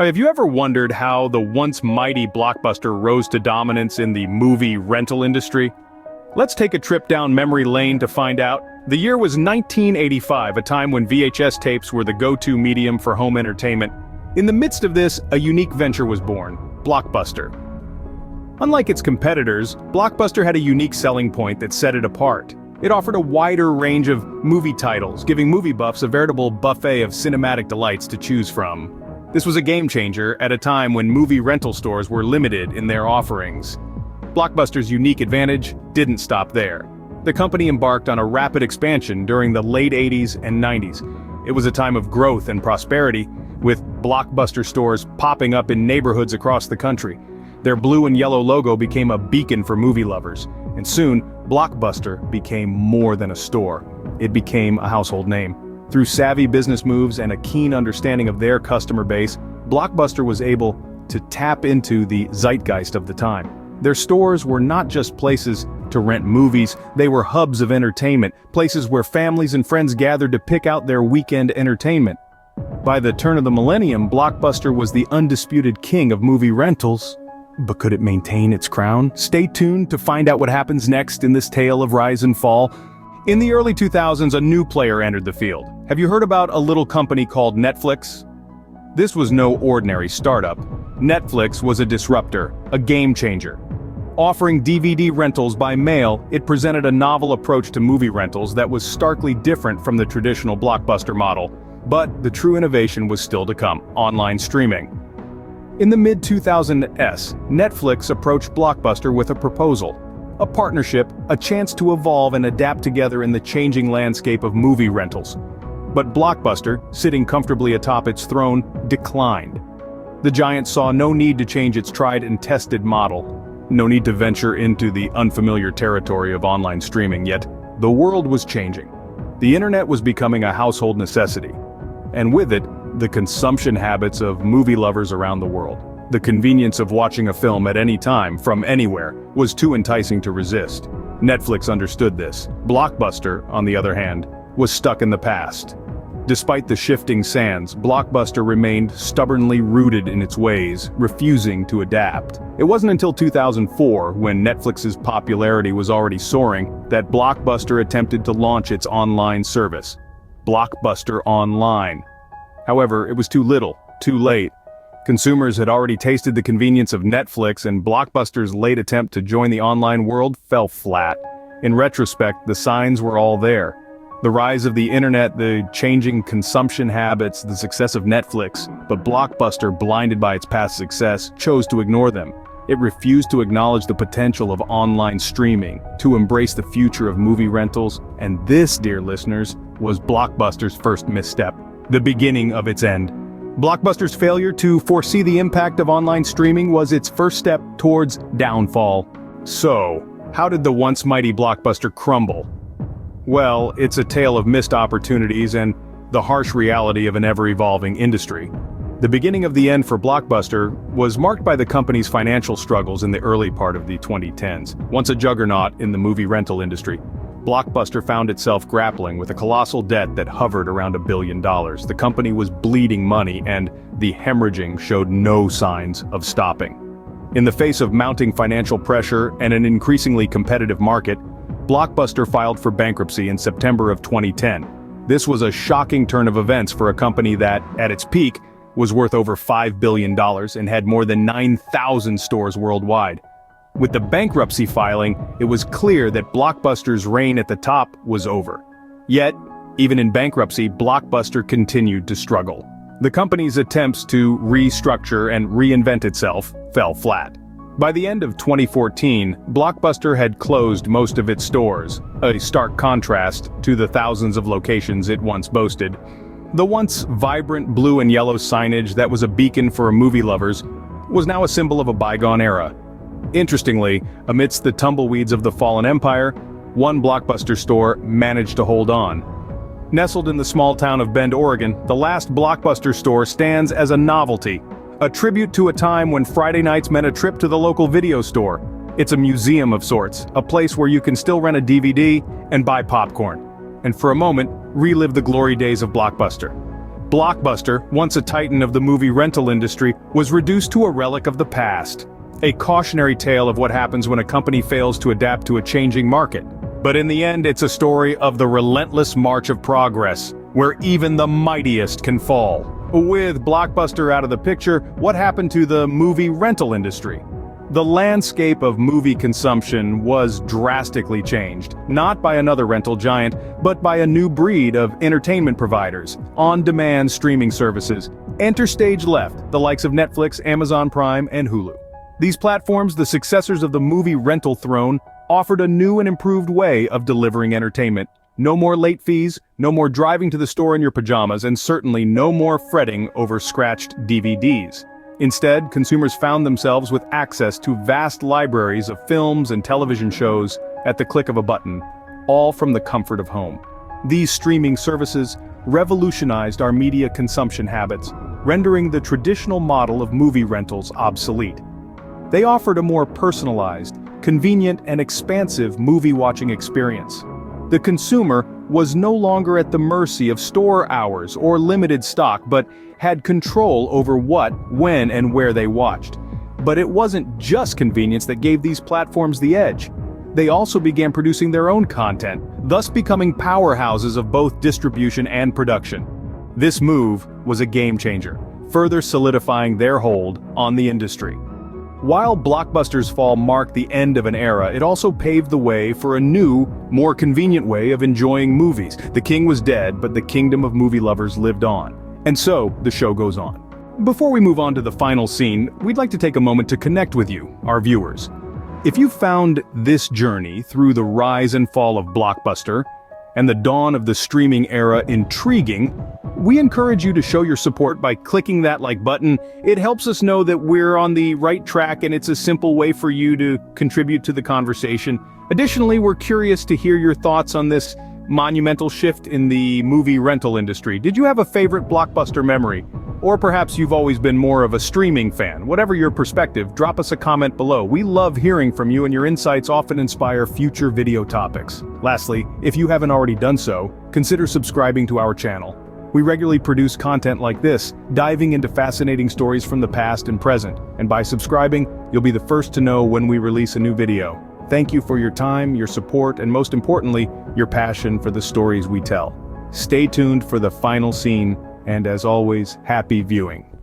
Have you ever wondered how the once mighty Blockbuster rose to dominance in the movie rental industry? Let's take a trip down memory lane to find out. The year was 1985, a time when VHS tapes were the go-to medium for home entertainment. In the midst of this, a unique venture was born: Blockbuster. Unlike its competitors, Blockbuster had a unique selling point that set it apart. It offered a wider range of movie titles, giving movie buffs a veritable buffet of cinematic delights to choose from. This was a game changer at a time when movie rental stores were limited in their offerings. Blockbuster's unique advantage didn't stop there. The company embarked on a rapid expansion during the late 80s and 90s. It was a time of growth and prosperity, with Blockbuster stores popping up in neighborhoods across the country. Their blue and yellow logo became a beacon for movie lovers, and soon, Blockbuster became more than a store. It became a household name. Through savvy business moves and a keen understanding of their customer base, Blockbuster was able to tap into the zeitgeist of the time. Their stores were not just places to rent movies, they were hubs of entertainment, places where families and friends gathered to pick out their weekend entertainment. By the turn of the millennium, Blockbuster was the undisputed king of movie rentals. But could it maintain its crown? Stay tuned to find out what happens next in this tale of rise and fall. In the early 2000s, a new player entered the field. Have you heard about a little company called Netflix? This was no ordinary startup. Netflix was a disruptor, a game changer. Offering DVD rentals by mail, it presented a novel approach to movie rentals that was starkly different from the traditional Blockbuster model. But the true innovation was still to come: online streaming. In the mid-2000s, Netflix approached Blockbuster with a proposal. A partnership, a chance to evolve and adapt together in the changing landscape of movie rentals. But Blockbuster, sitting comfortably atop its throne, declined. The giant saw no need to change its tried and tested model. No need to venture into the unfamiliar territory of online streaming, yet the world was changing. The internet was becoming a household necessity. And with it, the consumption habits of movie lovers around the world. The convenience of watching a film at any time, from anywhere, was too enticing to resist. Netflix understood this. Blockbuster, on the other hand, was stuck in the past. Despite the shifting sands, Blockbuster remained stubbornly rooted in its ways, refusing to adapt. It wasn't until 2004, when Netflix's popularity was already soaring, that Blockbuster attempted to launch its online service. Blockbuster Online. However, it was too little, too late. Consumers had already tasted the convenience of Netflix, and Blockbuster's late attempt to join the online world fell flat. In retrospect, the signs were all there. The rise of the internet, the changing consumption habits, the success of Netflix, but Blockbuster, blinded by its past success, chose to ignore them. It refused to acknowledge the potential of online streaming, to embrace the future of movie rentals, and this, dear listeners, was Blockbuster's first misstep, the beginning of its end. Blockbuster's failure to foresee the impact of online streaming was its first step towards downfall. So, how did the once mighty Blockbuster crumble? Well, it's a tale of missed opportunities and the harsh reality of an ever-evolving industry. The beginning of the end for Blockbuster was marked by the company's financial struggles in the early part of the 2010s. Once a juggernaut in the movie rental industry, Blockbuster found itself grappling with a colossal debt that hovered around $1 billion. The company was bleeding money, and the hemorrhaging showed no signs of stopping. In the face of mounting financial pressure and an increasingly competitive market, Blockbuster filed for bankruptcy in September of 2010. This was a shocking turn of events for a company that, at its peak, was worth over $5 billion and had more than 9,000 stores worldwide. With the bankruptcy filing, it was clear that Blockbuster's reign at the top was over. Yet, even in bankruptcy, Blockbuster continued to struggle. The company's attempts to restructure and reinvent itself fell flat. By the end of 2014, Blockbuster had closed most of its stores, a stark contrast to the thousands of locations it once boasted. The once vibrant blue and yellow signage that was a beacon for movie lovers was now a symbol of a bygone era. Interestingly, amidst the tumbleweeds of the fallen empire, one Blockbuster store managed to hold on. Nestled in the small town of Bend, Oregon, the last Blockbuster store stands as a novelty, a tribute to a time when Friday nights meant a trip to the local video store. It's a museum of sorts, a place where you can still rent a DVD and buy popcorn, and for a moment, relive the glory days of Blockbuster. Blockbuster, once a titan of the movie rental industry, was reduced to a relic of the past. A cautionary tale of what happens when a company fails to adapt to a changing market. But in the end, it's a story of the relentless march of progress, where even the mightiest can fall. With Blockbuster out of the picture, what happened to the movie rental industry? The landscape of movie consumption was drastically changed, not by another rental giant, but by a new breed of entertainment providers, on-demand streaming services. Enter stage left, the likes of Netflix, Amazon Prime, and Hulu. These platforms, the successors of the movie rental throne, offered a new and improved way of delivering entertainment. No more late fees, no more driving to the store in your pajamas, and certainly no more fretting over scratched DVDs. Instead, consumers found themselves with access to vast libraries of films and television shows at the click of a button, all from the comfort of home. These streaming services revolutionized our media consumption habits, rendering the traditional model of movie rentals obsolete. They offered a more personalized, convenient, and expansive movie-watching experience. The consumer was no longer at the mercy of store hours or limited stock, but had control over what, when, and where they watched. But it wasn't just convenience that gave these platforms the edge. They also began producing their own content, thus becoming powerhouses of both distribution and production. This move was a game changer, further solidifying their hold on the industry. While Blockbuster's fall marked the end of an era, it also paved the way for a new, more convenient way of enjoying movies. The king was dead, but the kingdom of movie lovers lived on. And so, the show goes on. Before we move on to the final scene, we'd like to take a moment to connect with you, our viewers. If you found this journey through the rise and fall of Blockbuster and the dawn of the streaming era intriguing, we encourage you to show your support by clicking that like button. It helps us know that we're on the right track, and it's a simple way for you to contribute to the conversation. Additionally, we're curious to hear your thoughts on this monumental shift in the movie rental industry. Did you have a favorite Blockbuster memory? Or perhaps you've always been more of a streaming fan. Whatever your perspective, drop us a comment below. We love hearing from you, and your insights often inspire future video topics. Lastly, if you haven't already done so, consider subscribing to our channel. We regularly produce content like this, diving into fascinating stories from the past and present. And by subscribing, you'll be the first to know when we release a new video. Thank you for your time, your support, and most importantly, your passion for the stories we tell. Stay tuned for the final scene, and as always, happy viewing.